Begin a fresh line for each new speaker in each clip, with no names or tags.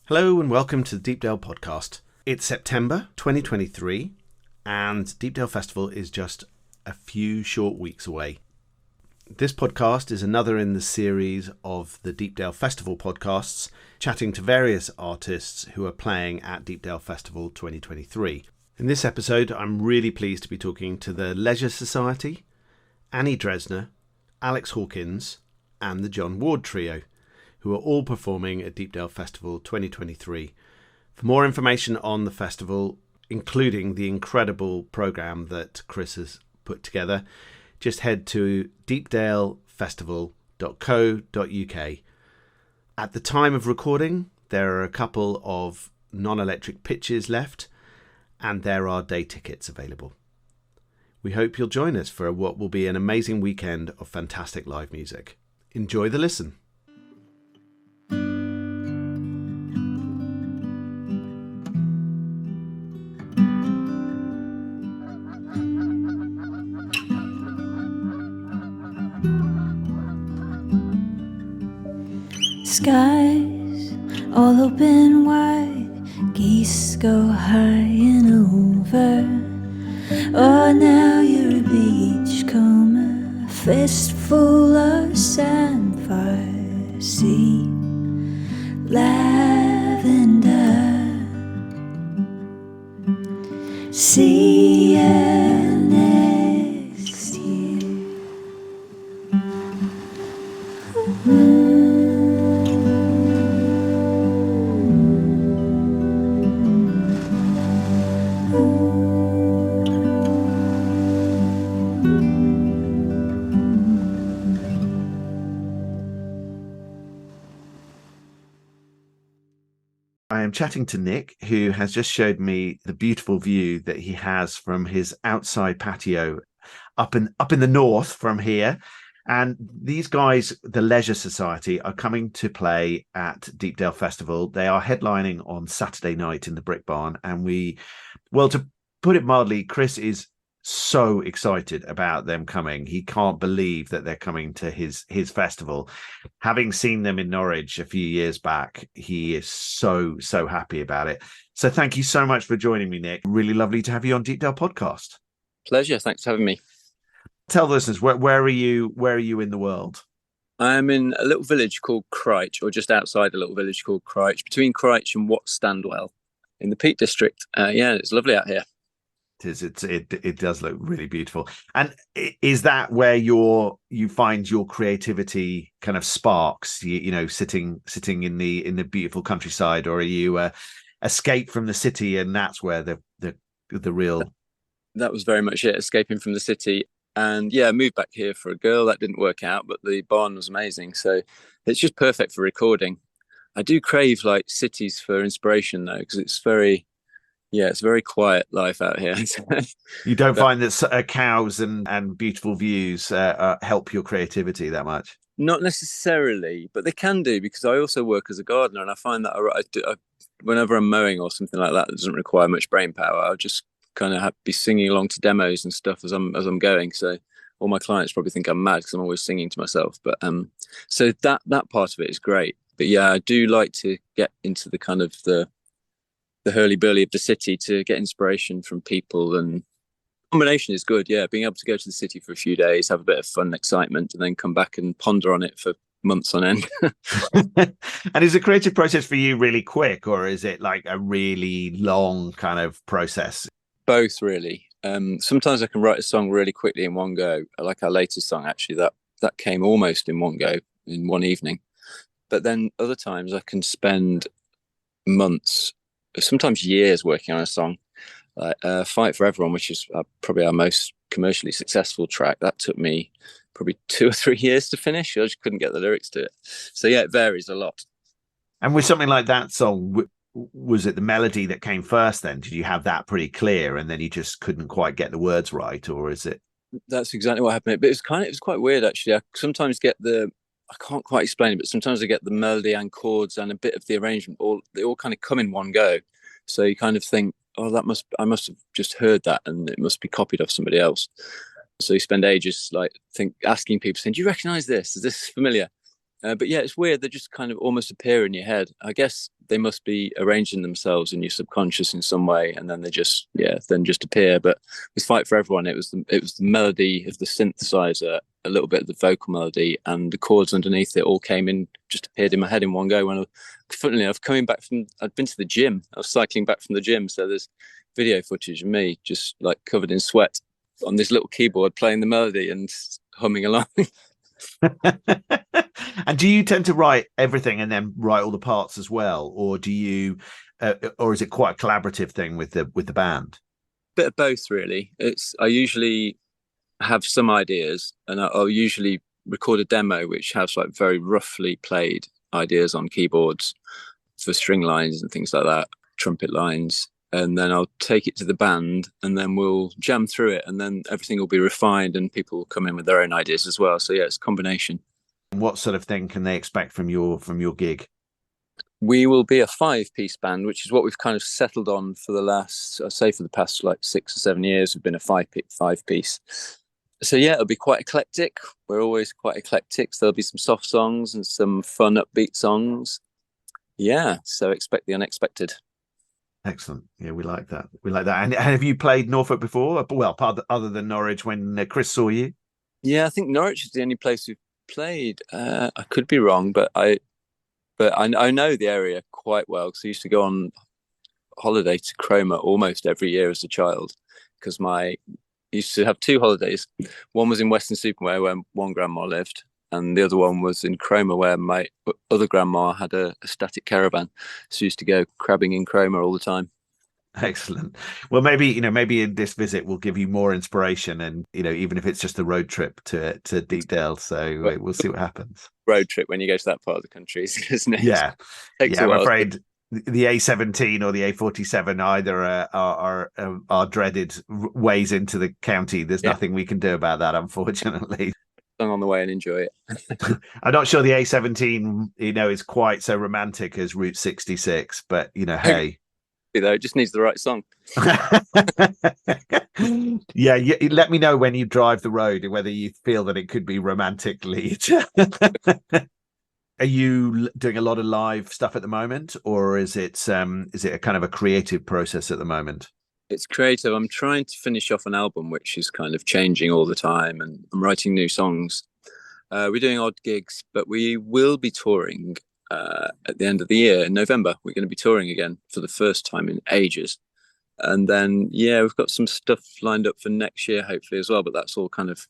Hello and welcome to the Deepdale podcast. It's September 2023 and Deepdale Festival is just a few short weeks away. This podcast is another in the series of the Deepdale Festival podcasts, chatting to various artists who are playing at Deepdale Festival 2023. In this episode, I'm really pleased to be talking to the Leisure Society, Annie Dressner, Alex Hawkins and the John Ward Trio, who are all performing at Deepdale Festival 2023. For more information on the festival, including the incredible programme that Chris has put together, just head to deepdalefestival.co.uk. At the time of recording, there are a couple of non-electric pitches left, and there are day tickets available. We hope you'll join us for what will be an amazing weekend of fantastic live music. Enjoy the listen.
Skies all open wide, geese go high and over. Oh, now you're a beachcomber, a fistful of sandfire, sea, lavender, see you next year.
I am chatting to Nick, who has just showed me the beautiful view that he has from his outside patio up in the north from here. And these guys, the Leisure Society, are coming to play at Deepdale Festival. They are headlining on Saturday night in the Brick Barn. And to put it mildly, Chris is so excited about them coming. He can't believe that they're coming to his festival. Having seen them in Norwich a few years back, he is so happy about it. So thank you so much for joining me, Nick. Really lovely to have you on Deepdale Podcast.
Pleasure. Thanks for having me.
Tell the listeners, where are you in the world?
I'm in a little village called Cryche, or just outside a little village called Cryche, between Cryche and Standwell in the Peak District. It's lovely out here.
It does look really beautiful. And is that where you find your creativity kind of sparks? Sitting in the beautiful countryside, or are you escape from the city, and that's where the real?
That was very much it. Escaping from the city, and I moved back here for a girl. That didn't work out, but the barn was amazing. So it's just perfect for recording. I do crave like cities for inspiration though, because it's very quiet life out here.
You don't find that cows and beautiful views help your creativity that much?
Not necessarily, but they can do, because I also work as a gardener, and I find that whenever I'm mowing or something like that doesn't require much brain power, I'll just kind of be singing along to demos and stuff as I'm going. So all my clients probably think I'm mad because I'm always singing to myself. But so that part of it is great. But I do like to get into the kind of the hurly-burly of the city to get inspiration from people, and combination is good. Being able to go to the city for a few days, have a bit of fun and excitement, and then come back and ponder on it for months on end.
And is the creative process for you really quick, or is it like a really long kind of process?
Both, really. Sometimes I can write a song really quickly in one go, like our latest song actually, that came almost in one go, in one evening. But then other times I can spend months, sometimes years, working on a song. Like Fight for Everyone, which is probably our most commercially successful track, that took me probably 2 or 3 years to finish. I just couldn't get the lyrics to it. So it varies a lot. And
with something like that song, was it the melody that came first then? Did you have that pretty clear and then you just couldn't quite get the words right, or is it?
That's exactly what happened. But it was quite weird actually. I sometimes get I can't quite explain it, but sometimes I get the melody and chords and a bit of the arrangement, they all kind of come in one go. So you kind of think, oh, I must have just heard that and it must be copied off somebody else. So you spend ages asking people, saying, do you recognize this? Is this familiar? But it's weird. They just kind of almost appear in your head. I guess they must be arranging themselves in your subconscious in some way, and then they just appear. But with Fight for Everyone, it was the melody of the synthesizer, a little bit of the vocal melody, and the chords underneath it all just appeared in my head in one go. Funnily enough, I'd been to the gym. I was cycling back from the gym, so there's video footage of me just like covered in sweat on this little keyboard playing the melody and humming along.
And do you tend to write everything and then write all the parts as well, or do you, or is it quite a collaborative thing with the band?
Bit of both, really. I usually have some ideas, and I'll usually record a demo which has like very roughly played ideas on keyboards for string lines and things like that, trumpet lines. And then I'll take it to the band, and then we'll jam through it, and then everything will be refined and people will come in with their own ideas as well. So yeah, it's a combination.
What sort of thing can they expect from your gig?
We will be a 5-piece band, which is what we've kind of settled on for the past like 6 or 7 years. We've been a 5-piece. So yeah, it'll be quite eclectic. We're always quite eclectic. So there'll be some soft songs and some fun upbeat songs. Yeah, so expect the unexpected.
Excellent. Yeah, we like that. And have you played Norfolk before? Well, other than Norwich, when Chris saw you?
Yeah, I think Norwich is the only place we've played. I could be wrong, but I know the area quite well because I used to go on holiday to Cromer almost every year as a child, because I used to have 2 holidays. One was in Weston-super-Mare where one grandma lived, and the other one was in Cromer where my other grandma had a static caravan. So I used to go crabbing in Cromer all the time.
Excellent. Well, maybe in this visit we'll give you more inspiration, and even if it's just a road trip to Deepdale. So we'll see what happens.
Road trip when you go to that part of the country, isn't it?
Yeah,
Takes
I'm afraid the A17 or the A47 either are dreaded ways into the county. There's nothing we can do about that, unfortunately.
On the way and enjoy it.
I'm not sure the A17 is quite so romantic as Route 66, but hey,
though it just needs the right song.
Yeah, let me know when you drive the road whether you feel that it could be romantically. Are you doing a lot of live stuff at the moment, or is it a kind of a creative process at the moment?
It's creative. I'm trying to finish off an album which is kind of changing all the time, and I'm writing new songs. We're doing odd gigs, but we will be touring at the end of the year in November. We're going to be touring again for the first time in ages. And then, we've got some stuff lined up for next year, hopefully as well. But that's all kind of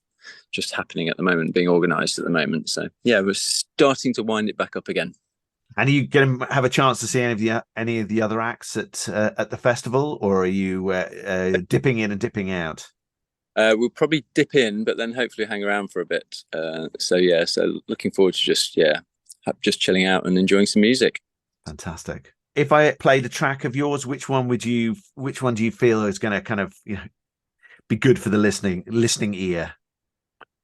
just happening at the moment, being organised at the moment. So, we're starting to wind it back up again.
And are you going to have a chance to see any of the other acts at the festival, or are you dipping in and dipping out?
We'll probably dip in, but then hopefully hang around for a bit. So looking forward to just chilling out and enjoying some music.
Fantastic. If I played a track of yours, which one do you feel is going to kind of be good for the listening ear?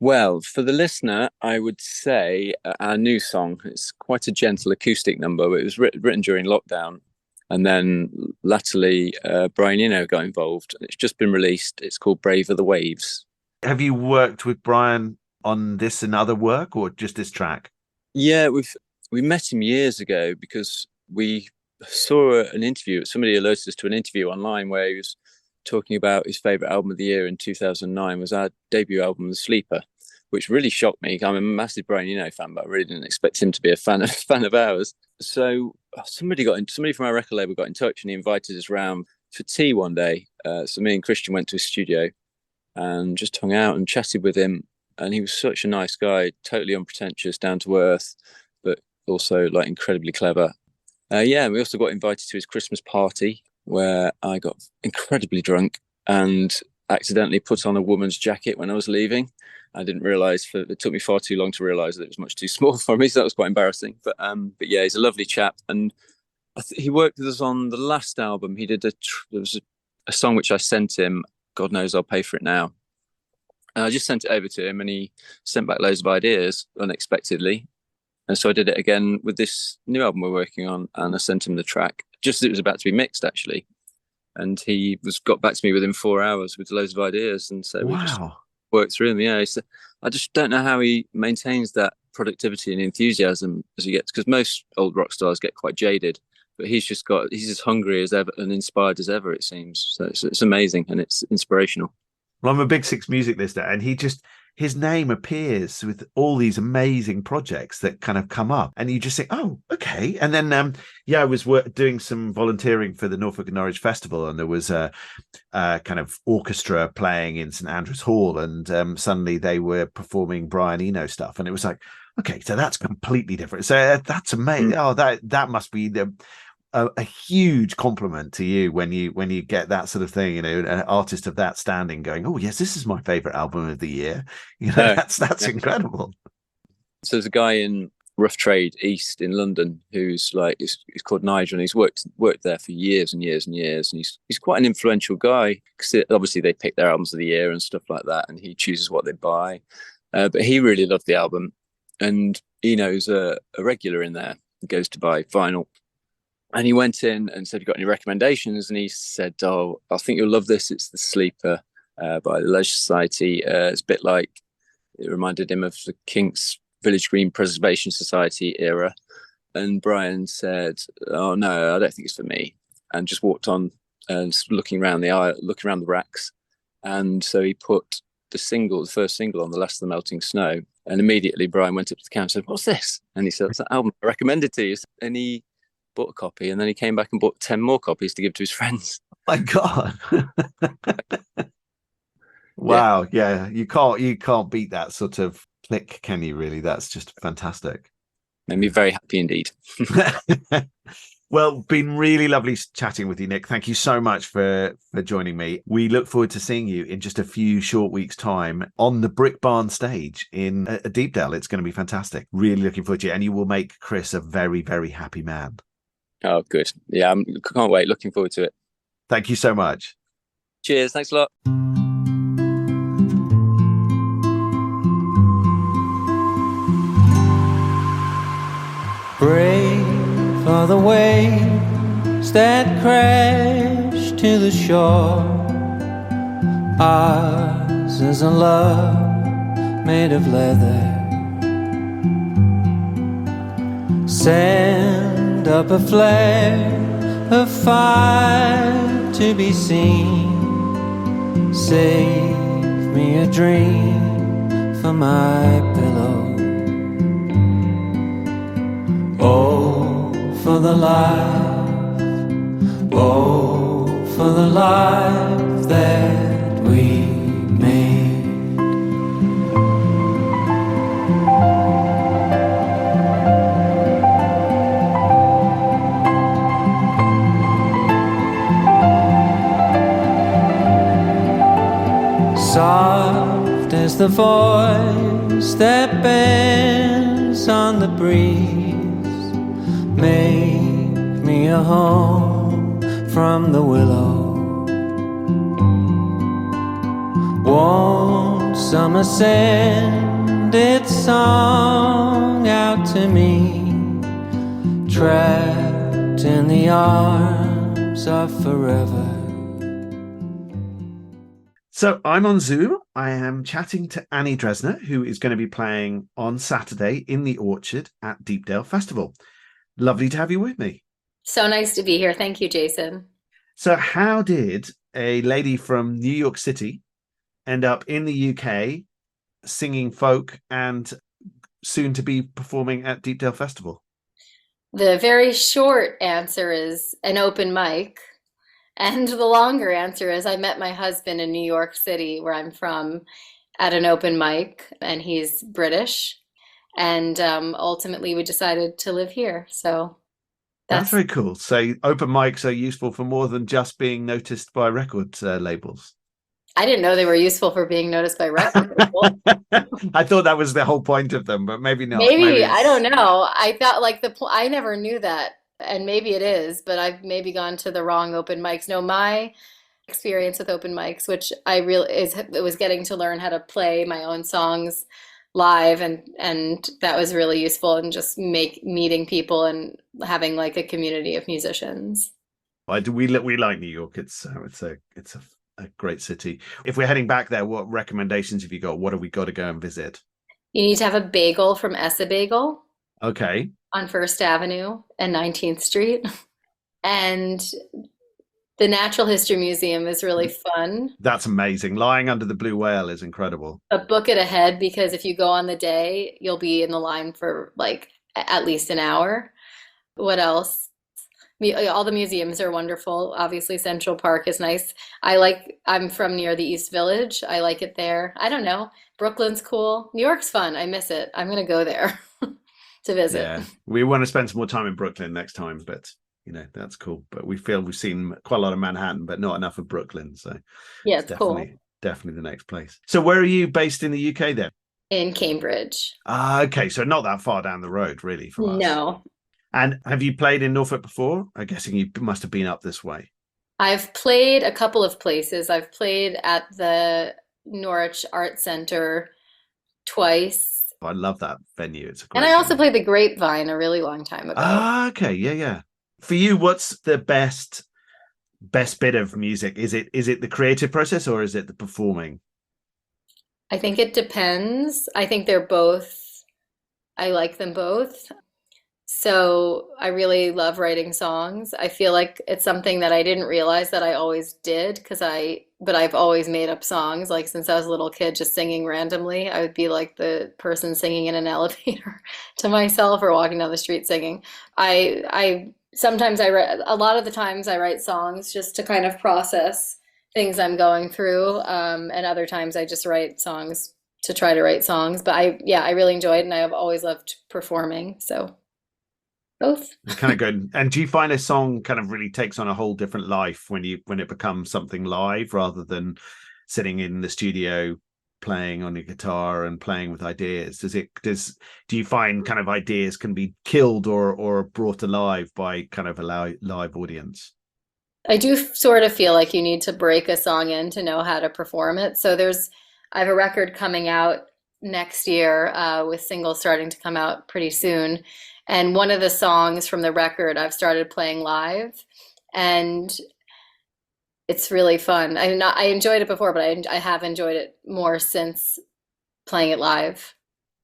Well, for the listener, I would say our new song. It's quite a gentle acoustic number, but it was written during lockdown. And then latterly, Brian Eno got involved. It's just been released. It's called Braver the Waves.
Have you worked with Brian on this and other work, or just this track?
Yeah, we met him years ago because we saw an interview. Somebody alerted us to an interview online where he was talking about his favourite album of the year in 2009 was our debut album, The Sleeper, which really shocked me. I'm a massive Brian Eno fan, but I really didn't expect him to be a fan of ours. So somebody from our record label got in touch, and he invited us round for tea one day. So me and Christian went to his studio and just hung out and chatted with him. And he was such a nice guy, totally unpretentious, down to earth, but also like incredibly clever. We also got invited to his Christmas party where I got incredibly drunk and accidentally put on a woman's jacket when I was leaving. I didn't realise, it took me far too long to realise that it was much too small for me, so that was quite embarrassing. But yeah, he's a lovely chap, and he worked with us on the last album. He did there was a song which I sent him. God knows I'll pay for it now. And I just sent it over to him, and he sent back loads of ideas unexpectedly. And so I did it again with this new album we're working on, and I sent him the track just as it was about to be mixed, actually. And he got back to me within 4 hours with loads of ideas, and so we just worked through them. Yeah, so I just don't know how he maintains that productivity and enthusiasm as he gets, because most old rock stars get quite jaded but he's as hungry as ever and inspired as ever, it seems. So it's amazing and it's inspirational.
Well, I'm a big Six music listener, and his name appears with all these amazing projects that kind of come up, and you just think, oh, okay. And then, I was doing some volunteering for the Norfolk and Norwich Festival, and there was a kind of orchestra playing in St Andrews Hall, and suddenly they were performing Brian Eno stuff, and it was like, okay, so that's completely different. So that's amazing. Oh, that must be a huge compliment to you when you get that sort of thing, an artist of that standing going, oh yes, this is my favorite album of the year. That's incredible.
So there's a guy in Rough Trade East in London who's like, he's called Nigel, and he's worked there for years and years and years, and he's quite an influential guy, because obviously they pick their albums of the year and stuff like that, and he chooses what they buy, but he really loved the album, and Eno's a regular in there. He goes to buy vinyl. And he went in and said, "You got any recommendations?" And he said, "Oh, I think you'll love this. It's The Sleeper by the Leisure Society. It's a bit like, it reminded him of the Kinks Village Green Preservation Society era." And Brian said, "Oh no, I don't think it's for me," and just walked on and looking around the aisle, looking around the racks. And so he put the first single on, The Last of the Melting Snow. And immediately Brian went up to the counter and said, "What's this?" And he said, "It's that album I recommended to you." And he bought a copy, and then he came back and bought 10 more copies to give to his friends.
My God. Wow. Yeah. You can't beat that sort of click, can you really? That's just fantastic.
Made me very happy indeed.
Well, been really lovely chatting with you, Nick. Thank you so much for joining me. We look forward to seeing you in just a few short weeks' time on the Brick Barn stage in Deepdale. It's going to be fantastic. Really looking forward to it. And you will make Chris a very, very happy man.
Oh, good. Yeah, I can't wait. Looking forward to it.
Thank you so much.
Cheers. Thanks a lot.
Brave are the waves that crash to the shore. Ours is a love made of leather. Send up a flare of fire to be seen. Save me a dream for my pillow. Oh, for the life, oh, for the life that we made. Soft as the voice that bends on the breeze. Make me a home from the willow. Won't summer send its song out to me, trapped in the arms of forever?
So I'm on Zoom. I am chatting to Annie Dressner, who is going to be playing on Saturday in the Orchard at Deepdale Festival. Lovely to have you with me.
So nice to be here. Thank you, Jason.
So how did a lady from New York City end up in the UK singing folk and soon to be performing at Deepdale Festival?
The very short answer is an open mic. And the longer answer is I met my husband in New York City, where I'm from, at an open mic, and he's British. And ultimately, we decided to live here. So
that's very cool. So open mics are useful for more than just being noticed by record labels.
I didn't know they were useful for being noticed by record labels.
I thought that was the whole point of them, but maybe not.
Maybe I don't know. I thought like I never knew that. And maybe it is, but I've maybe gone to the wrong open mics. No, my experience with open mics, which it was getting to learn how to play my own songs live, and that was really useful, and just meeting people and having like a community of musicians.
We like New York. It's a great city. If we're heading back there, what recommendations have you got? What have we got to go and visit?
You need to have a bagel from Essa Bagel.
Okay.
On First Avenue and 19th Street. And the Natural History Museum is really fun.
That's amazing. Lying under the blue whale is incredible.
But book it ahead because if you go on the day, you'll be in the line for like at least an hour. What else? All the museums are wonderful. Obviously, Central Park is nice. I'm from near the East Village. I like it there. I don't know. Brooklyn's cool. New York's fun. I miss it. I'm going to go there to visit.
Yeah, we want to spend some more time in Brooklyn next time, but that's cool. But we feel we've seen quite a lot of Manhattan, but not enough of Brooklyn. So
yeah, it's cool.
Definitely the next place. So where are you based in the UK then?
In Cambridge.
Okay, so not that far down the road, really, from us.
No.
And have you played in Norfolk before? I'm guessing you must have been up this way.
I've played a couple of places. I've played at the Norwich Art Center twice.
I love that venue. It's a great
And I also
venue.
played the Grapevine a really long time ago.
Okay, yeah. For you, what's the best bit of music? Is it the creative process or is it the performing?
I think it depends. I think I like them both. So I really love writing songs. I feel like it's something that I didn't realize that I always did but I've always made up songs. Like since I was a little kid, just singing randomly. I would be like the person singing in an elevator to myself or walking down the street singing. Sometimes I write, a lot of the times I write songs just to kind of process things I'm going through. And other times I just write songs to try to write songs. But I really enjoy it and I've always loved performing. So both.
Kind of good. And do you find a song kind of really takes on a whole different life when it becomes something live rather than sitting in the studio playing on your guitar and playing with ideas? Do you find kind of ideas can be killed or brought alive by kind of a live audience?
I do sort of feel like you need to break a song in to know how to perform it. So I have a record coming out next year with singles starting to come out pretty soon. And one of the songs from the record I've started playing live, and it's really fun. I enjoyed it before, but I have enjoyed it more since playing it live.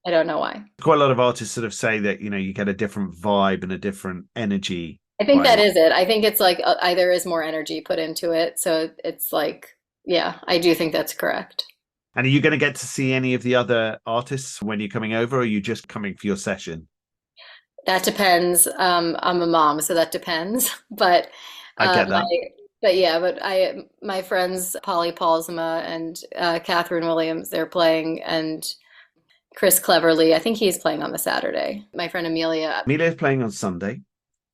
I don't know why.
Quite a lot of artists sort of say that, you get a different vibe and a different energy.
I think that is it. I think it's like there is more energy put into it. So it's like, yeah, I do think that's correct.
And are you going to get to see any of the other artists when you're coming over, or are you just coming for your session?
That depends. I'm a mom, so that depends. But
I get that.
My friends Polly Paulsma and Catherine Williams, they're playing, and Chris Cleverly, I think he's playing on the Saturday. My friend Amelia's
playing on Sunday.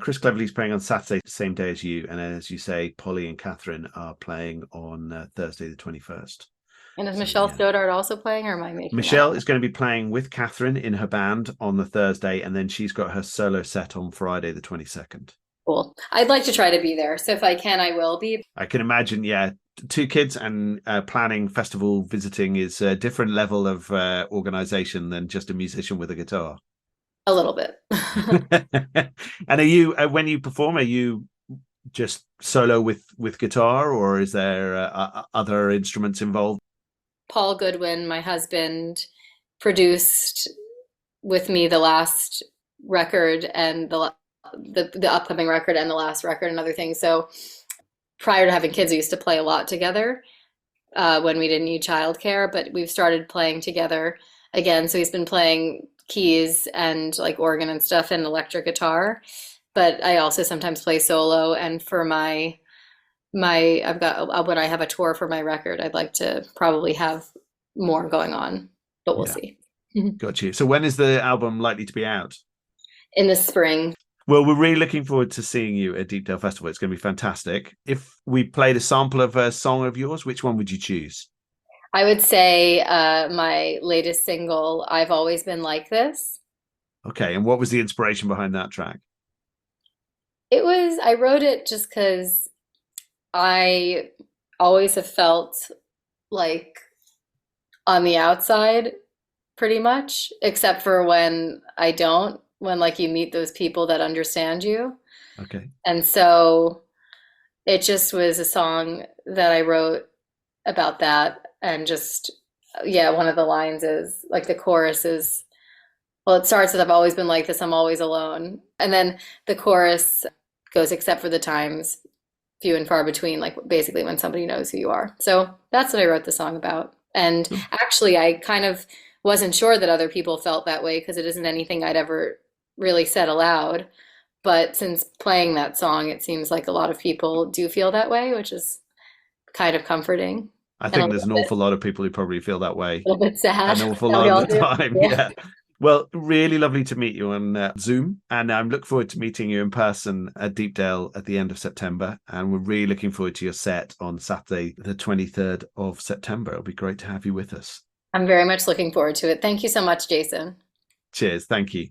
Chris Cleverly's playing on Saturday, same day as you. And as you say, Polly and Catherine are playing on Thursday the 21st.
And is Michelle Stoddard also playing, or am I making
Michelle is going to be playing with Catherine in her band on the Thursday, and then she's got her solo set on Friday the 22nd.
Cool. I'd like to try to be there. So if I can, I will be.
I can imagine, yeah. 2 kids and planning festival visiting is a different level of organization than just a musician with a guitar.
A little bit.
And are you, when you perform, are you just solo with guitar, or is there other instruments involved?
Paul Goodwin, my husband, produced with me the last record and the upcoming record and the last record and other things. So prior to having kids, we used to play a lot together when we didn't need childcare, but we've started playing together again. So he's been playing keys and like organ and stuff and electric guitar, but I also sometimes play solo. And for I've got, when I have a tour for my record, I'd like to probably have more going on, but we'll see.
Got you. So when is the album likely to be out?
In the spring.
Well, we're really looking forward to seeing you at Deepdale Festival. It's going to be fantastic. If we played a sample of a song of yours, which one would you choose?
I would say my latest single, I've Always Been Like This.
Okay. And what was the inspiration behind that track?
I wrote it just because I always have felt like on the outside pretty much, except for when I don't, when like you meet those people that understand you.
Okay. And
so it just was a song that I wrote about that. And just, one of the lines is like the chorus is, well, it starts with I've always been like this, I'm always alone. And then the chorus goes except for the times few and far between, like basically when somebody knows who you are. So that's what I wrote the song about. And actually, I kind of wasn't sure that other people felt that way because it isn't anything I'd ever really said aloud. But since playing that song, it seems like a lot of people do feel that way, which is kind of comforting
I
and
think there's an awful lot of people who probably feel that way
a little bit sad.
an awful
that we
lot
all
of the
do.
time. Yeah. Well, really lovely to meet you on Zoom, and I'm looking forward to meeting you in person at Deepdale at the end of September. And we're really looking forward to your set on Saturday, the 23rd of September. It'll be great to have you with us.
I'm very much looking forward to it. Thank you so much, Jason.
Cheers. Thank you.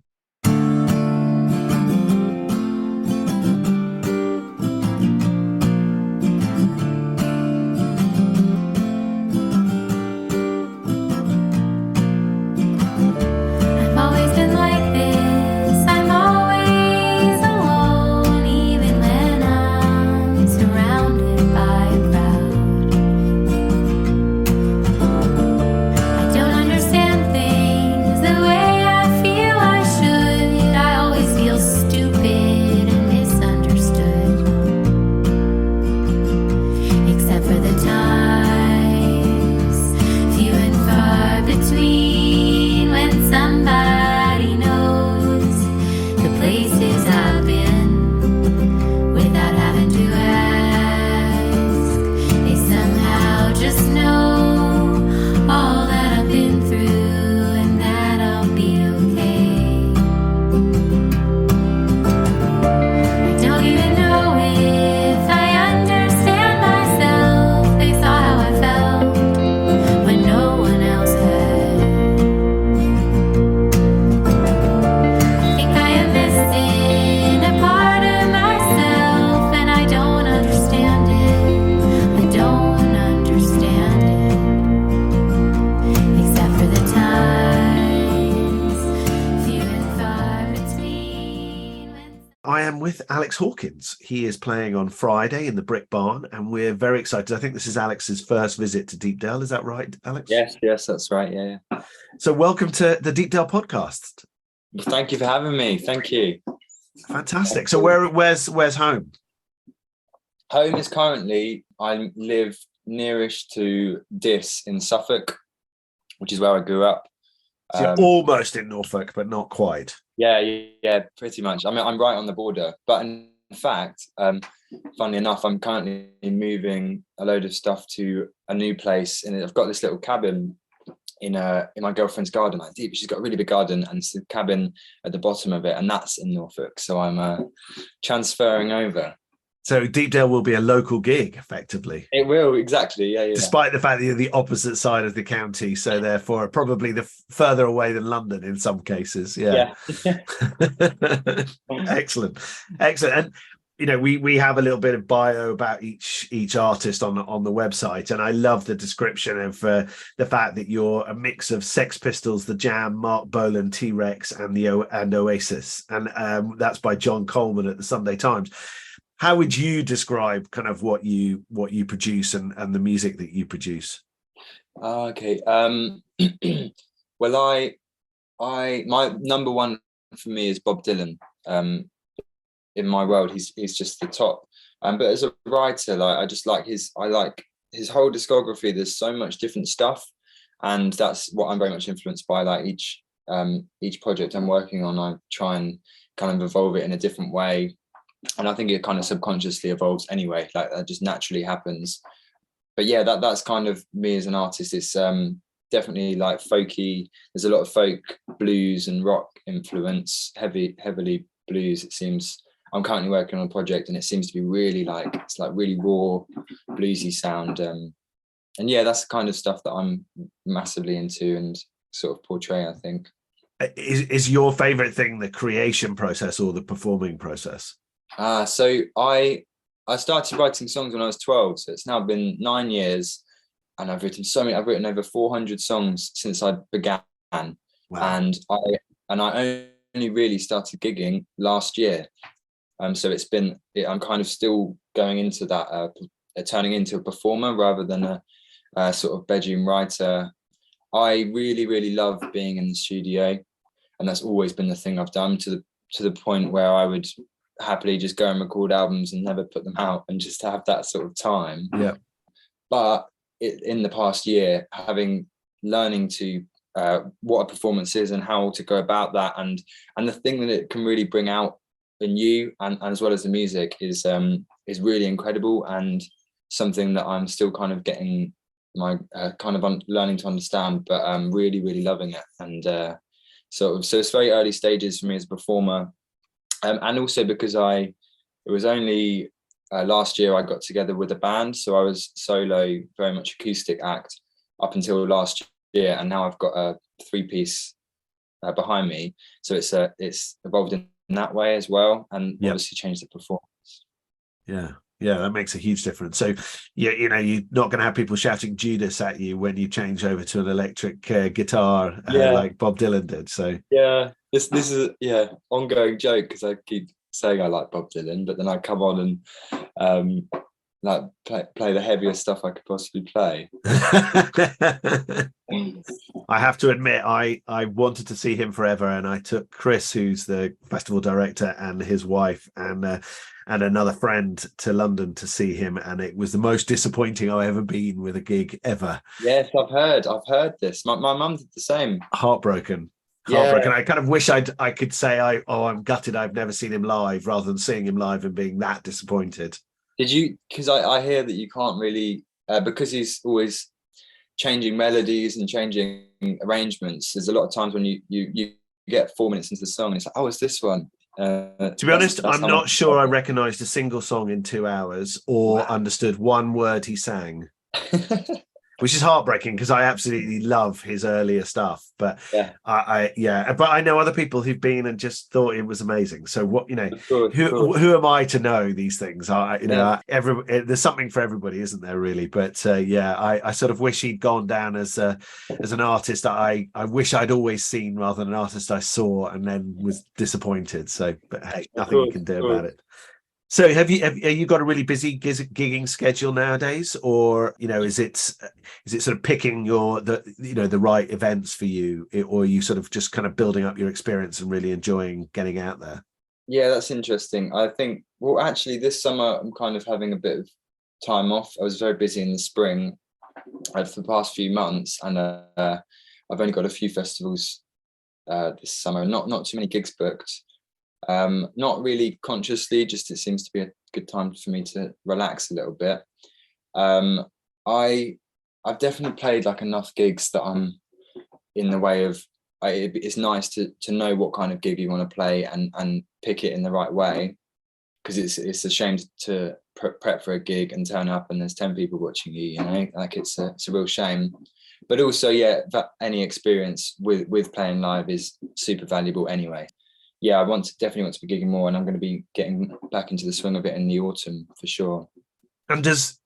Alex Hawkins. He is playing on Friday in the Brick Barn, and we're very excited. I think this is Alex's first visit to Deepdale. Is that right, Alex?
Yes, that's right. Yeah.
So welcome to the Deepdale podcast.
Thank you for having me. Thank you.
Fantastic. So where's home?
Home is currently, I live nearest to Dis in Suffolk, which is where I grew up.
So you're almost in Norfolk, but not quite.
Yeah, pretty much. I mean, I'm right on the border. But in fact, funnily enough, I'm currently moving a load of stuff to a new place, and I've got this little cabin in my girlfriend's garden. Like deep, she's got a really big garden, and it's the cabin at the bottom of it, and that's in Norfolk. So I'm transferring over.
So Deepdale will be a local gig, effectively.
It will, exactly. Yeah.
Despite the fact that you're the opposite side of the county, so therefore probably the further away than London in some cases. Yeah. Excellent. And you know, we have a little bit of bio about each artist on the website, and I love the description of the fact that you're a mix of Sex Pistols, The Jam, Mark Bolan, T-Rex, and Oasis, and that's by John Coleman at the Sunday Times. How would you describe kind of what you produce and the music that you produce?
Okay. Well, I my number one for me is Bob Dylan. In my world, he's just the top. But as a writer, like I like his whole discography. There's so much different stuff, and that's what I'm very much influenced by. Like each project I'm working on, I try and kind of evolve it in a different way. And I think it kind of subconsciously evolves anyway, like that just naturally happens. But yeah, that's kind of me as an artist. It's definitely like folky. There's a lot of folk, blues and rock influence, heavily blues. It seems I'm currently working on a project, and it seems to be really it's really raw, bluesy sound. And yeah, that's the kind of stuff that I'm massively into and sort of portray, I think.
Is your favorite thing the creation process or the performing process?
So I started writing songs when I was 12, so it's now been 9 years, and I've written over 400 songs since I began. Wow. And I only really started gigging last year. So I'm kind of still going into that, turning into a performer rather than a sort of bedroom writer. I really, really love being in the studio, and that's always been the thing I've done to the point where I would happily just go and record albums and never put them out, and just to have that sort of time.
Yeah.
But in the past year, learning to what a performance is and how to go about that, and the thing that it can really bring out in you, and as well as the music, is really incredible, and something that I'm still kind of getting my learning to understand, but I'm really, really loving it. And so it's very early stages for me as a performer, and also because it was only last year I got together with a band, so I was solo, very much acoustic act up until last year, and now I've got a 3-piece behind me, so it's evolved in that way as well, and obviously changed the performance.
Yeah, that makes a huge difference. So you're not going to have people shouting Judas at you when you change over to an electric guitar like Bob Dylan did. So
this is ongoing joke, because I keep saying I like Bob Dylan, but then I come on and like play the heaviest stuff I could possibly play.
I have to admit, I wanted to see him forever, and I took Chris, who's the festival director, and his wife, and another friend to London to see him, and it was the most disappointing I've ever been with a gig ever.
Yes, I've heard this. My mum did the same.
Heartbroken. I kind of wish I could say I'm gutted I've never seen him live, rather than seeing him live and being that disappointed.
Did you? Because I hear that you can't really, because he's always changing melodies and changing arrangements. There's a lot of times when you get 4 minutes into the song and it's like, oh, it's this one.
To be honest, I'm not sure I recognised a single song in 2 hours, or understood one word he sang, which is heartbreaking, because I absolutely love his earlier stuff. But but I know other people who've been and just thought it was amazing. So what, who am I to know these things? There's something for everybody, isn't there, really? But I sort of wish he'd gone down as an artist that I wish I'd always seen, rather than an artist I saw and then was disappointed. So, but hey, nothing you can do about it. So have you got a really busy gigging schedule nowadays, or is it sort of picking the right events for you, or are you sort of just kind of building up your experience and really enjoying getting out there?
Yeah, that's interesting. I think, well, actually this summer I'm kind of having a bit of time off. I was very busy in the spring for the past few months, and I've only got a few festivals this summer, not too many gigs booked. Not really consciously, just it seems to be a good time for me to relax a little bit. I've definitely played like enough gigs that I'm in the way of, it's nice to know what kind of gig you want to play and pick it in the right way, because it's a shame to prep for a gig and turn up and there's 10 people watching you, like it's a real shame. But also, that any experience with playing live is super valuable anyway. I definitely want to be gigging more, and I'm going to be getting back into the swing of it in the autumn for sure.
And does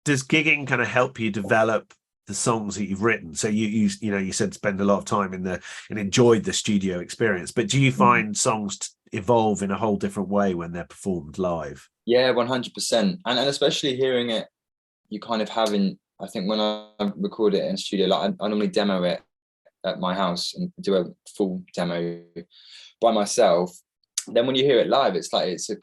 gigging kind of help you develop the songs that you've written? So you said spend a lot of time and enjoyed the studio experience, but do you find songs evolve in a whole different way when they're performed live? Yeah,
100%. And especially hearing it, you kind of having, I think when I record it in studio, like I normally demo it at my house and do a full demo by myself. Then when you hear it live, it's like it's a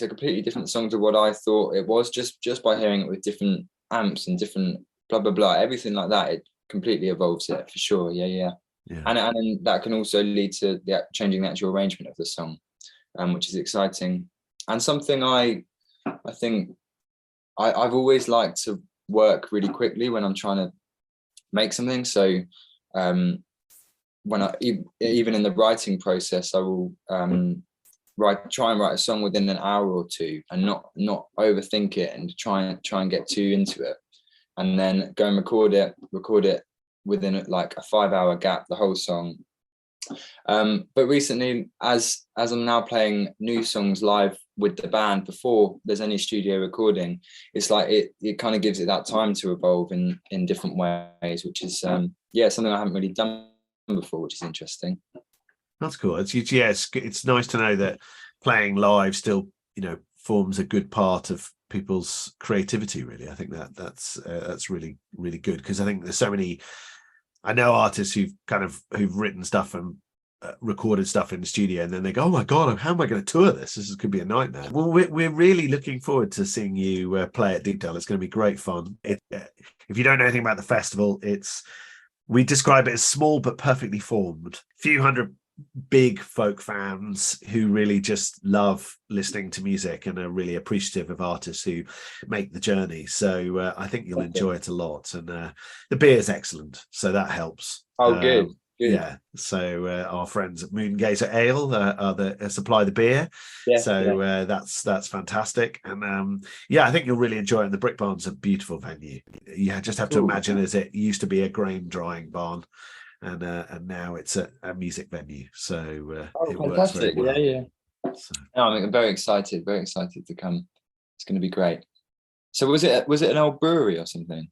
completely different song to what I thought it was, just by hearing it with different amps and different blah blah blah, everything like that. It completely evolves it for sure. And that can also lead to changing the actual arrangement of the song, which is exciting. And something I think I've always liked to work really quickly when I'm trying to make something. So when even in the writing process, I will try and write a song within an hour or two, and not overthink it and try and get too into it, and then go and record it within like a 5-hour gap, the whole song. But recently, as I'm now playing new songs live with the band before there's any studio recording, it's like it kind of gives it that time to evolve in different ways, which is something I haven't really done before, which is interesting.
That's cool. It's nice to know that playing live still forms a good part of people's creativity, really. I think that's really, really good, because I think there's so many, I know artists who've written stuff and recorded stuff in the studio, and then they go, oh my god, how am I going to tour this? This could be a nightmare. Well, we're really looking forward to seeing you play at Deepdale. It's going to be great fun. If you don't know anything about the festival, we describe it as small but perfectly formed. Few hundred big folk fans who really just love listening to music and are really appreciative of artists who make the journey. So I think you'll enjoy it a lot, and the beer is excellent, so that helps.
Good.
Yeah, so our friends at Moongazer Ale supply the beer, that's fantastic. And I think you'll really enjoy it. And the Brick Barn's a beautiful venue. You just have to imagine, as it used to be a grain drying barn, and now it's a music venue. So it works very well.
Yeah. So. I'm very excited to come. It's going to be great. So was it an old brewery or something?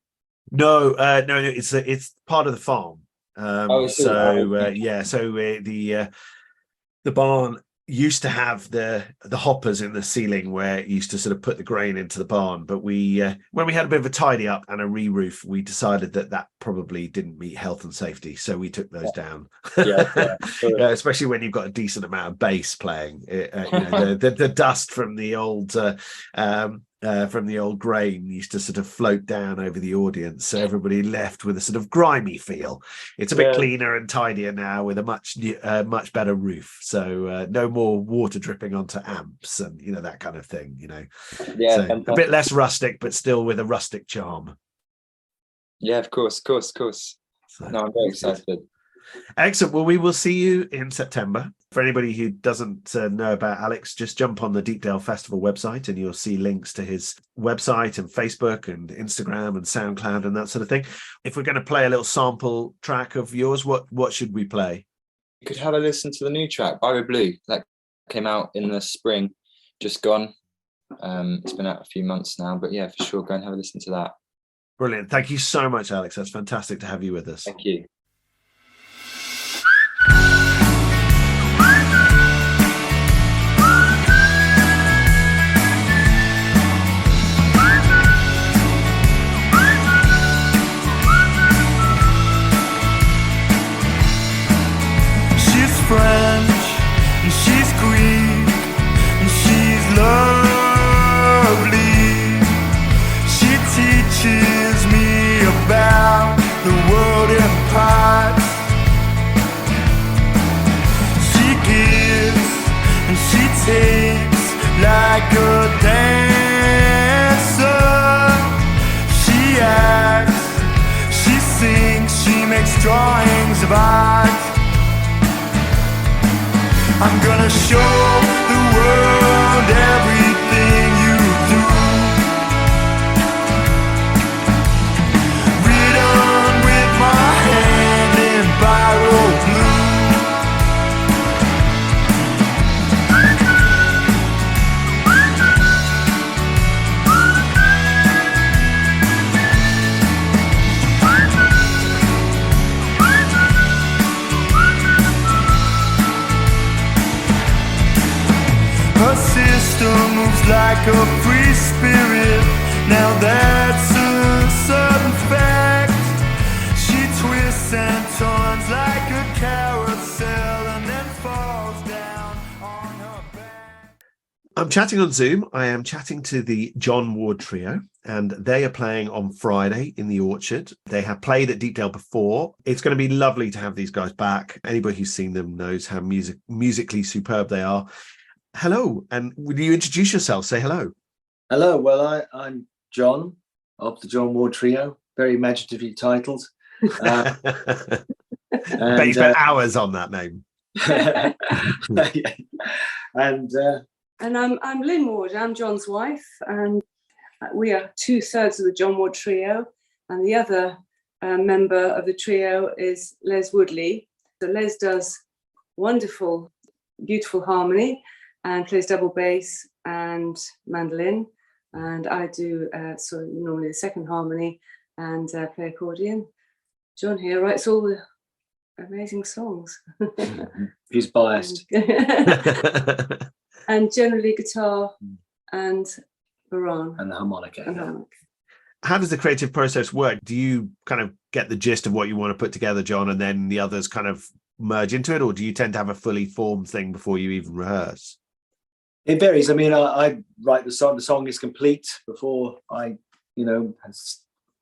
No, it's part of the farm. The barn used to have the hoppers in the ceiling where it used to sort of put the grain into the barn, but we when we had a bit of a tidy up and a re-roof, we decided that probably didn't meet health and safety, so we took those down. Especially when you've got a decent amount of bass playing, the dust from the old grain used to sort of float down over the audience, so everybody left with a sort of grimy feel. It's a bit cleaner and tidier now with a much better roof, so no more water dripping onto amps and that kind of thing. So a bit less rustic, but still with a rustic charm.
Yeah, of course. So, no, I'm very excited.
Excellent. Well, we will see you in September. For anybody who doesn't know about Alex, just jump on the Deepdale Festival website and you'll see links to his website and Facebook and Instagram and SoundCloud and that sort of thing. If we're going to play a little sample track of yours, what should we play?
You could have a listen to the new track, Biro Blue, that came out in the spring, just gone. It's been out a few months now, but yeah, for sure, go and have a listen to that.
Brilliant. Thank you so much, Alex. That's fantastic to have you with us.
Thank you.
French and she's Greek and she's lovely. She teaches me about the world in parts. She gives and she takes like a dancer. She acts, she sings, she makes drawings of art. I'm gonna show the world everything you do. Written with my hand in Biro blue. Her sister moves like a free spirit. Now that's a certain fact. She twists and turns like a carousel and then falls down on her back.
I'm chatting on Zoom. I am chatting to the John Ward Trio, and they are playing on Friday in the Orchard. They have played at Deepdale before. It's going to be lovely to have these guys back. Anybody who's seen them knows how musically superb they are. Hello, and would you introduce yourself? Say hello.
Hello, well, I'm John of the John Ward Trio, very imaginatively titled.
Bet you spent hours on that name.
And I'm Lynn Ward, I'm John's wife, and we are 2/3 of the John Ward Trio, and the other member of the trio is Les Woodley. So Les does wonderful, beautiful harmony and plays double bass and mandolin, and I do normally the second harmony and play accordion. John here writes all the amazing songs.
He's biased.
And generally guitar and baron.
And the harmonica.
How does the creative process work? Do you kind of get the gist of what you want to put together, John, and then the others kind of merge into it, or do you tend to have a fully formed thing before you even rehearse?
It varies. I mean, I write the song. The song is complete before I,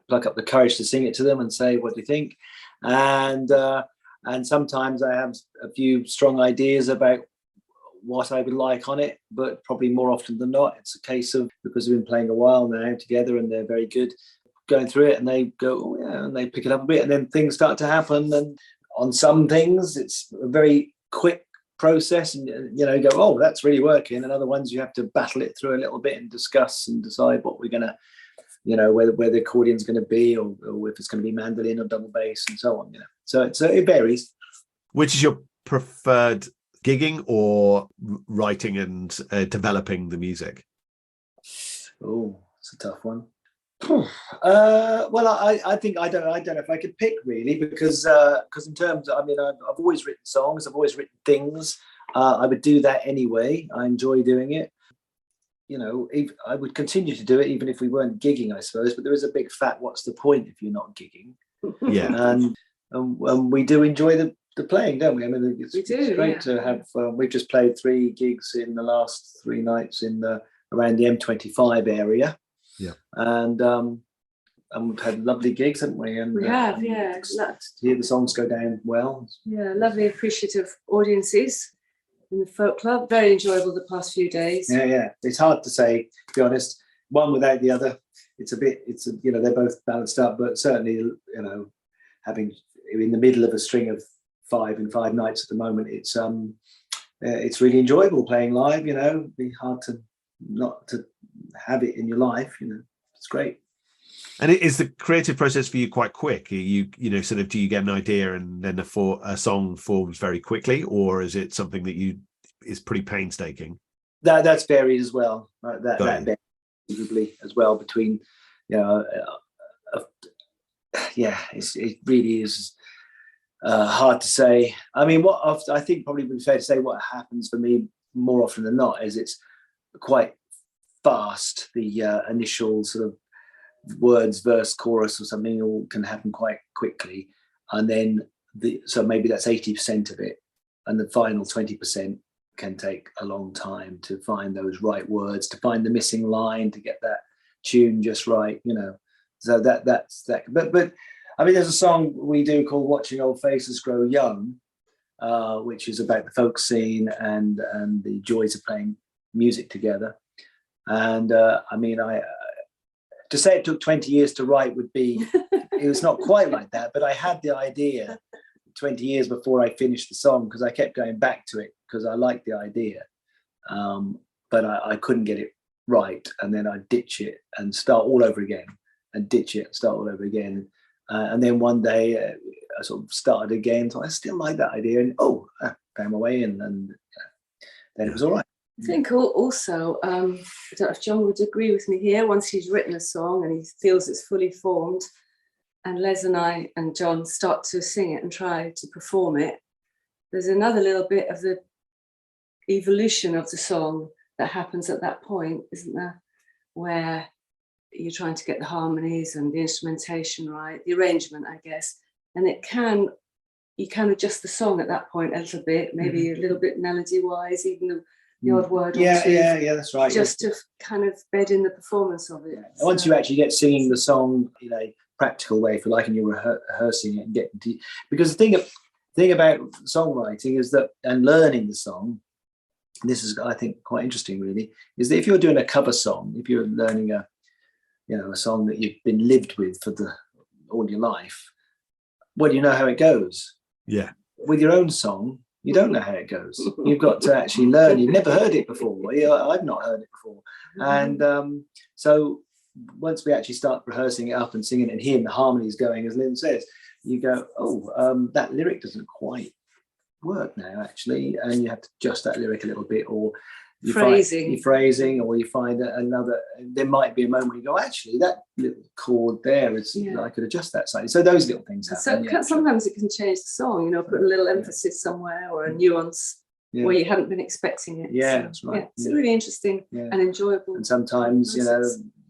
pluck up the courage to sing it to them and say, "What do you think?" And sometimes I have a few strong ideas about what I would like on it, but probably more often than not, it's a case of, because we've been playing a while now together and they're very good, going through it and they go, "Oh yeah," and they pick it up a bit, and then things start to happen. And on some things, it's a very quick process, and go, "Oh, that's really working." And other ones you have to battle it through a little bit and discuss and decide what we're gonna, where the accordion's going to be, or if it's going to be mandolin or double bass and so on. So it varies.
Which is your preferred, gigging or writing and developing the music?
Oh, it's a tough one. Well, I think I don't know if I could pick really, because in terms, I've always written songs, I've always written things. I would do that anyway. I enjoy doing it. I would continue to do it even if we weren't gigging, I suppose. But there is a big fat "what's the point if you're not gigging?"
Yeah,
and we do enjoy the playing, don't we? I mean, it's great to have. We've just played 3 gigs in the last 3 nights around the M25 area.
Yeah,
and we've had lovely gigs, haven't we? And
we have, yeah.
To hear the songs go down well.
Yeah, lovely, appreciative audiences in the folk club. Very enjoyable the past few days.
Yeah. It's hard to say, to be honest, one without the other. They're both balanced up, but certainly, having in the middle of a string of 5 and 5 nights at the moment, it's really enjoyable playing live. It'd be hard to not to have it in your life. It's great.
And is the creative process for you quite quick? Are you sort of, do you get an idea and then a song forms very quickly, or is it something that is pretty painstaking?
That's varied as well. That varies as well between, it really is hard to say. I mean, I think probably would be fair to say what happens for me more often than not is it's quite fast. The initial sort of words, verse, chorus or something all can happen quite quickly, and then so maybe that's 80% of it, and the final 20% can take a long time to find those right words, to find the missing line, to get that tune just right, so that's that. But I mean, there's a song we do called "Watching Old Faces Grow Young," which is about the folk scene and the joys of playing music together. And to say it took 20 years to write would be, it was not quite like that, but I had the idea 20 years before I finished the song, because I kept going back to it because I liked the idea. But I couldn't get it right. And then I'd ditch it and start all over again, and ditch it and start all over again. And then one day I sort of started again. So I still like that idea. And I found my way in, and then it was all right.
I think also, I don't know if John would agree with me here, once he's written a song and he feels it's fully formed, and Les and I and John start to sing it and try to perform it, there's another little bit of the evolution of the song that happens at that point, isn't there? Where you're trying to get the harmonies and the instrumentation right, the arrangement, I guess. And you can adjust the song at that point a little bit, maybe a little bit melody-wise, even the odd word or two.
Yeah, that's right.
Just to kind of bed in the performance of it.
So. Once you actually get singing the song in a practical way, if you like, and you're rehearsing it and getting to, because the thing about songwriting is that, and learning the song, this is, I think, quite interesting really, is that if you're doing a cover song, if you're learning a song that you've been lived with for all your life, well, you know how it goes.
Yeah.
With your own song, you don't know how it goes. You've got to actually learn. You've never heard it before. I've not heard it before. And so once we actually start rehearsing it up and singing it and hearing the harmonies going, as Lynn says, you go, that lyric doesn't quite work now, actually. And you have to adjust that lyric a little bit, or you phrasing, or you find another, there might be a moment where you go, actually, that little chord there is, I could adjust that slightly. So those little things happen.
So sometimes it can change the song, put a little emphasis somewhere or a nuance where you hadn't been expecting it.
Yeah, that's right.
Yeah, it's really interesting and enjoyable.
And sometimes,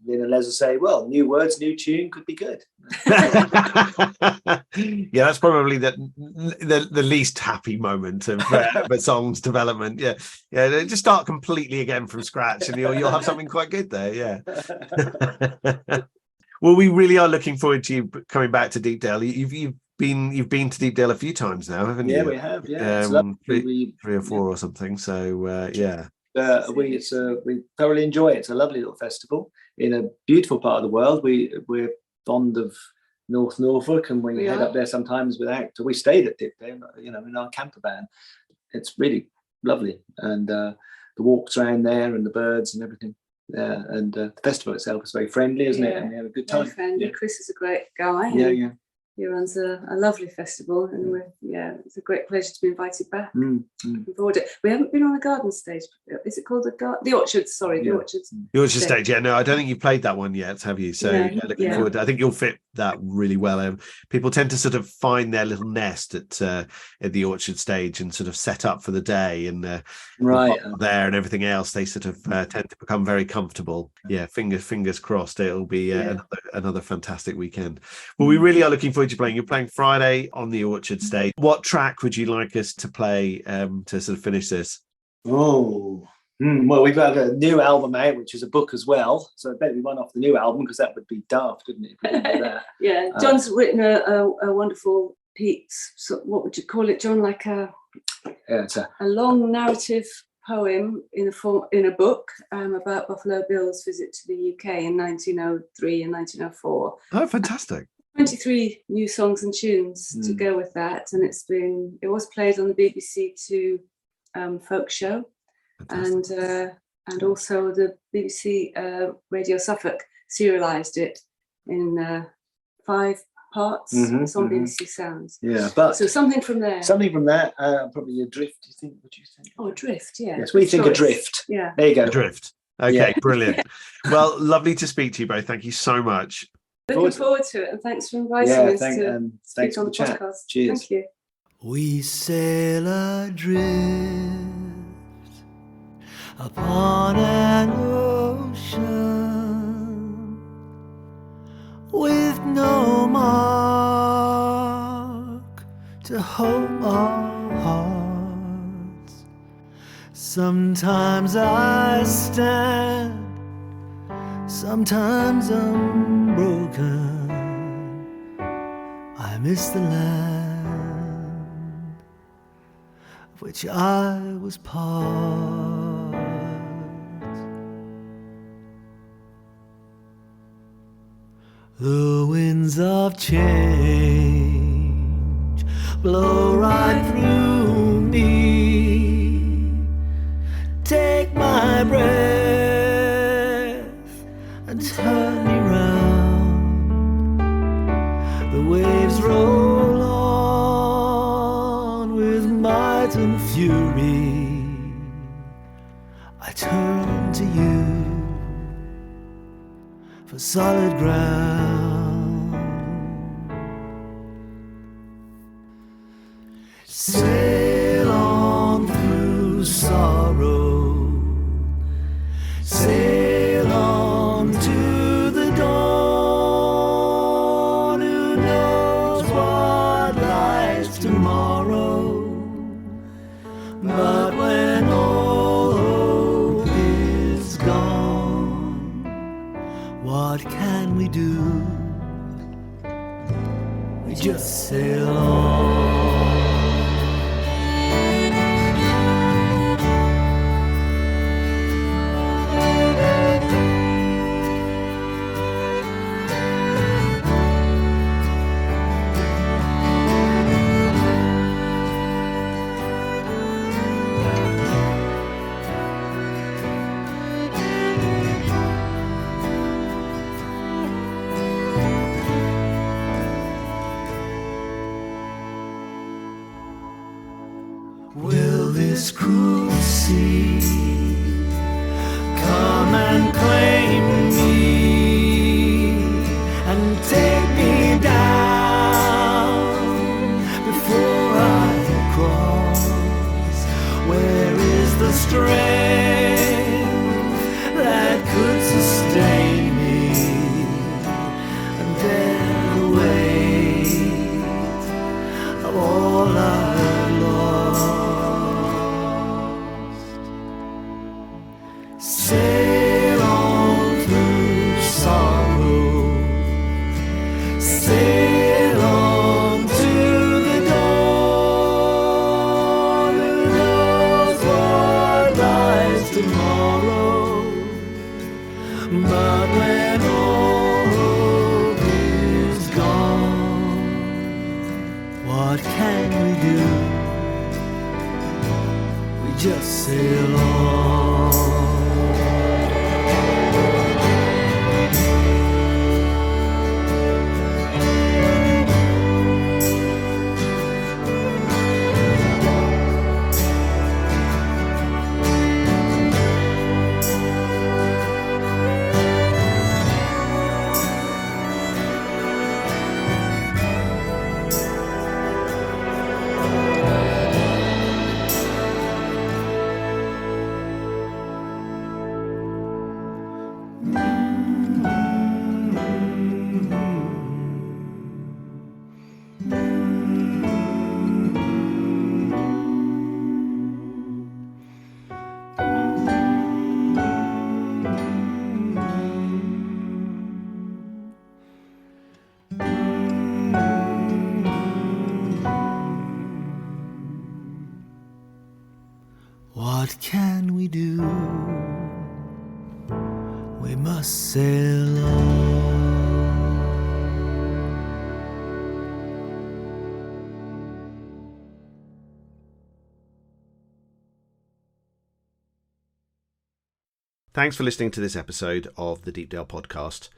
Lynn and Les will say, well, new words, new tune could be good.
Yeah, that's probably the least happy moment of a song's development. Yeah, just start completely again from scratch, and you'll have something quite good there. Yeah. Well, we really are looking forward to you coming back to Deepdale. You've been to Deepdale a few times now, haven't you?
Yeah, we have. Yeah, it's lovely.
3 or 4 or something. So yeah.
We thoroughly enjoy it. It's a lovely little festival in a beautiful part of the world. We're fond of North Norfolk, and we head up there sometimes with ACT. We stayed at Deepdale, in our camper van. It's really lovely, and the walks around there and the birds and everything. And the festival itself is very friendly, isn't it? And we have a good time.
Very friendly. Chris is a great guy.
Yeah.
He runs a lovely festival, and it's a great pleasure to be invited back. Looking forward to it. We haven't been on the garden stage. Is it called the Orchard? Sorry, the Orchards.
The Orchard stage. Yeah, no, I don't think you've played that one yet, have you? So looking forward to, I think you'll fit that really well. People tend to sort of find their little nest at the Orchard stage and sort of set up for the day, and there and everything else. They sort of tend to become very comfortable. Yeah, fingers crossed. It'll be another fantastic weekend. Well, we really are looking forward to playing. You're playing Friday on the Orchard stage. What track would you like us to play to sort of finish this?
Well, we've got a new album out, which is a book as well. So I bet we one off the new album, because that would be daft, wouldn't it? If we didn't do that.
Yeah, John's written a wonderful piece. So what would you call it, John? Like a long narrative poem in a book about Buffalo Bill's visit to the UK in 1903 and 1904.
Oh, fantastic!
23 new songs and tunes to go with that, and it was played on the BBC Two folk show. Fantastic. And also the BBC Radio Suffolk serialised it in 5 parts. It's on BBC Sounds.
Yeah, but
so something from there.
Something from that, probably Adrift. Do you think? What do you think?
Oh, Adrift. Yeah.
Yes, we think Adrift.
Yeah.
There you go.
Adrift. Okay, brilliant. Well, lovely to speak to you both. Thank you so much.
Looking forward to it, and thanks for inviting us to
thanks
speak on
for
the
chat.
podcast.
Cheers.
Thank you.
We sail adrift upon an ocean with no mark to hold our hearts. Sometimes I stand, sometimes I'm broken. I miss the land of which I was part. The winds of change blow right through me. Take my breath and turn me round. The waves roll on with might and fury. I turn to you for solid ground. Sail on through sorrow, sail on to the dawn. Who knows what lies tomorrow? But when all hope is gone, what can we do? We just sail on. Will this cruel sea come and claim me and take me down before I cross? Where is the strength that could sustain me What can we do? We just sail on. What can we do? We must sail on.
Thanks for listening to this episode of the Deepdale podcast.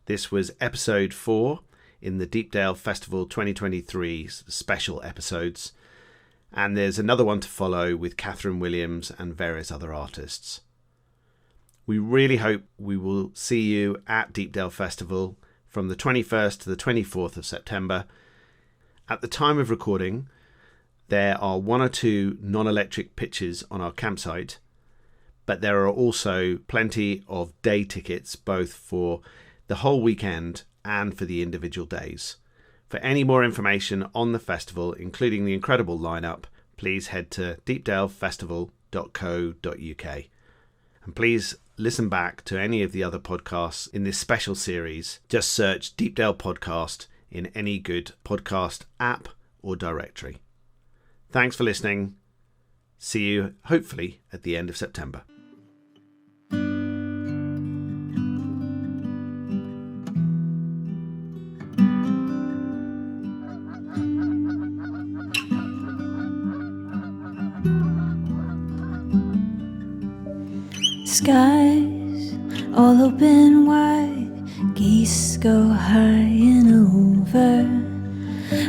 This was episode 4 in the Deepdale Festival 2023 special episodes. And there's another one to follow with Catherine Williams and various other artists. We really hope we will see you at Deepdale Festival from the 21st to the 24th of September. At the time of recording, there are 1 or 2 non-electric pitches on our campsite, but there are also plenty of day tickets both for the whole weekend and for the individual days. For any more information on the festival, including the incredible lineup, please head to deepdalefestival.co.uk. And please listen back to any of the other podcasts in this special series. Just search Deepdale Podcast in any good podcast app or directory. Thanks for listening. See you, hopefully, at the end of September.
Skies all open wide, geese go high and over.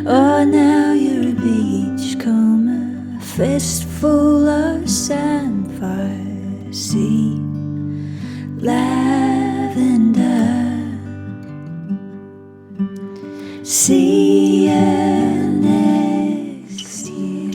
Oh, now you're a beachcomber, a fistful of samphire, sea, lavender. See ya next year.